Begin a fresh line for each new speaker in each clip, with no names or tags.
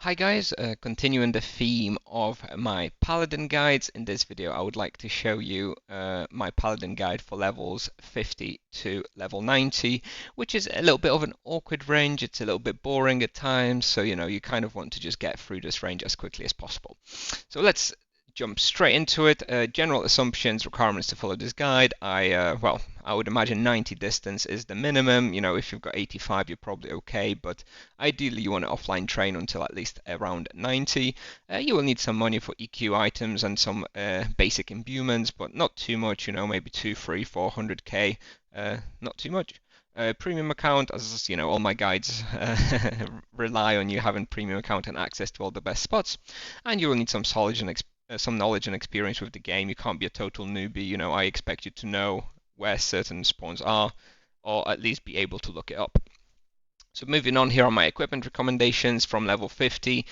Hi guys, continuing the theme of my Paladin guides. In this video I would like to show you my Paladin guide for levels 50 to level 90, which is a little bit of an awkward range. It's a little bit boring at times, so you kind of want to just get through this range as quickly as possible. So let's jump straight into it. General assumptions, requirements to follow this guide. I would imagine 90 distance is the minimum. If you've got 85, you're probably okay, but ideally you want to offline train until at least around 90. You will need some money for EQ items and some basic imbuements, but not too much. Maybe 2, 3, 400k. Not too much. Premium account, as all my guides rely on you having premium account and access to all the best spots, and you will need some knowledge and experience with the game. You can't be a total newbie. I expect you to know where certain spawns are, or at least be able to look it up. So moving on, here are my equipment recommendations. From level 50,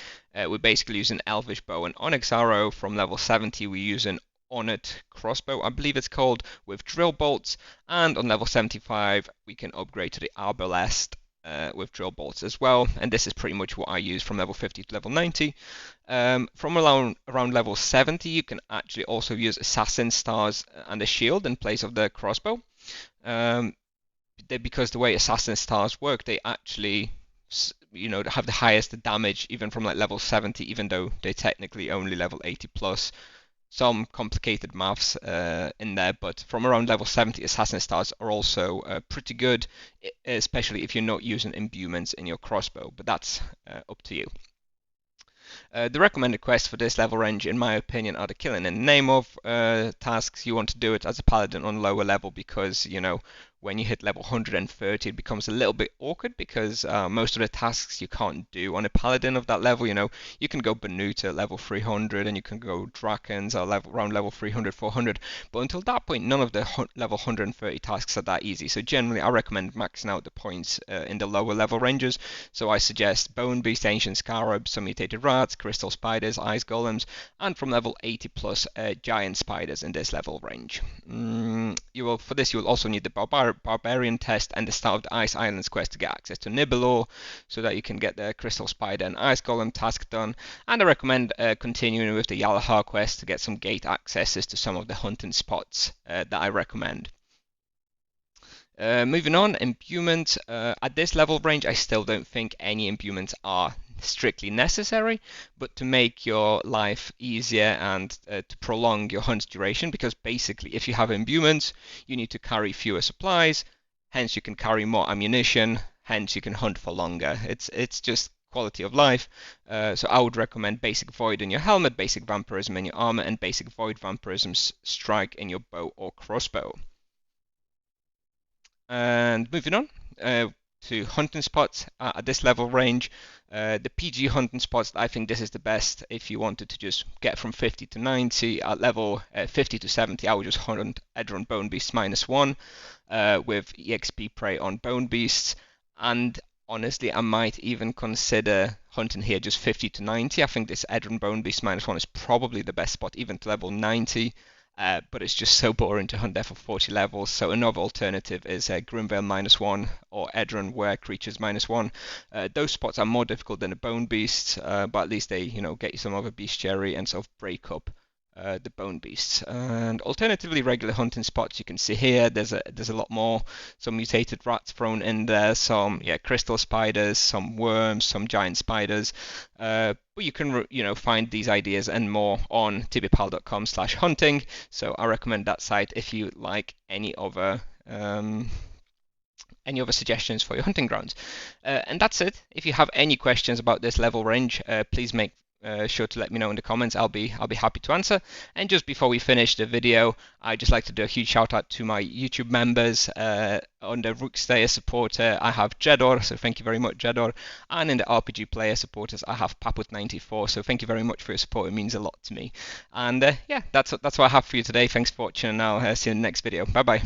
we basically use an Elvish bow and Onyx arrow. From level 70, we use an Ornate crossbow, I believe it's called, with drill bolts. And on level 75, we can upgrade to the Arbalest with drill bolts as well, and this is pretty much what I use from level 50 to level 90. From around level 70, you can actually also use assassin stars and a shield in place of the crossbow. Because the way assassin stars work, they actually have the highest damage even from like level 70, even though they technically only level 80 plus. Some complicated maths in there, but from around level 70, assassin stars are also pretty good, especially if you're not using imbuements in your crossbow, but that's up to you. The recommended quests for this level range, in my opinion, are the killing in the name of tasks. You want to do it as a paladin on lower level because, when you hit level 130, it becomes a little bit awkward because most of the tasks you can't do on a paladin of that level. You can go Banuta level 300 and you can go Drakens around level 300, 400, but until that point, none of the level 130 tasks are that easy. So generally, I recommend maxing out the points in the lower level ranges. So I suggest Bone Beast, Ancient Scarabs, some Mutated Rats, Crystal Spiders, Ice Golems, and from level 80 plus, Giant Spiders in this level range. For this, you will also need the Barbarian test and the Start of the Ice Islands quest to get access to Nibelore, so that you can get the Crystal Spider and Ice Golem task done. And I recommend continuing with the Yalahar quest to get some gate accesses to some of the hunting spots that I recommend. Moving on, imbuements. At this level range, I still don't think any imbuements are strictly necessary, but to make your life easier and to prolong your hunt's duration, because basically if you have imbuements, you need to carry fewer supplies, hence you can carry more ammunition, hence you can hunt for longer. It's just quality of life. So I would recommend basic void in your helmet, basic vampirism in your armor, and basic void vampirism strike in your bow or crossbow. And moving on to hunting spots at this level range, the PG hunting spots, I think this is the best if you wanted to just get from 50 to 90. At level 50 to 70, I would just hunt Edron Bone Beasts -1 with EXP prey on Bone Beasts, and honestly, I might even consider hunting here just 50 to 90. I think this Edron Bone Beast -1 is probably the best spot, even to level 90. But it's just so boring to hunt there for 40 levels. So another alternative is Grimvale -1 or Edron Were Creatures -1. Those spots are more difficult than the Bone Beasts, but at least they get you some other bestiary and sort of break up the Bone Beasts. And alternatively, regular hunting spots you can see here. There's a lot more. Some mutated rats thrown in there. Some crystal spiders, some worms, some giant spiders. But you can find these ideas and more on tibiapal.com/hunting. So I recommend that site if you like any other suggestions for your hunting grounds. And that's it. If you have any questions about this level range, please make sure to let me know in the comments. I'll be happy to answer. And just before we finish the video, I'd just like to do a huge shout out to my YouTube members. Under Rookstayer supporter, I have Jedor, so thank you very much, Jedor. And in the RPG player supporters, I have Paput94, so thank you very much for your support. It means a lot to me. And yeah, that's what I have for you today. Thanks for watching, and I'll see you in the next video. Bye bye.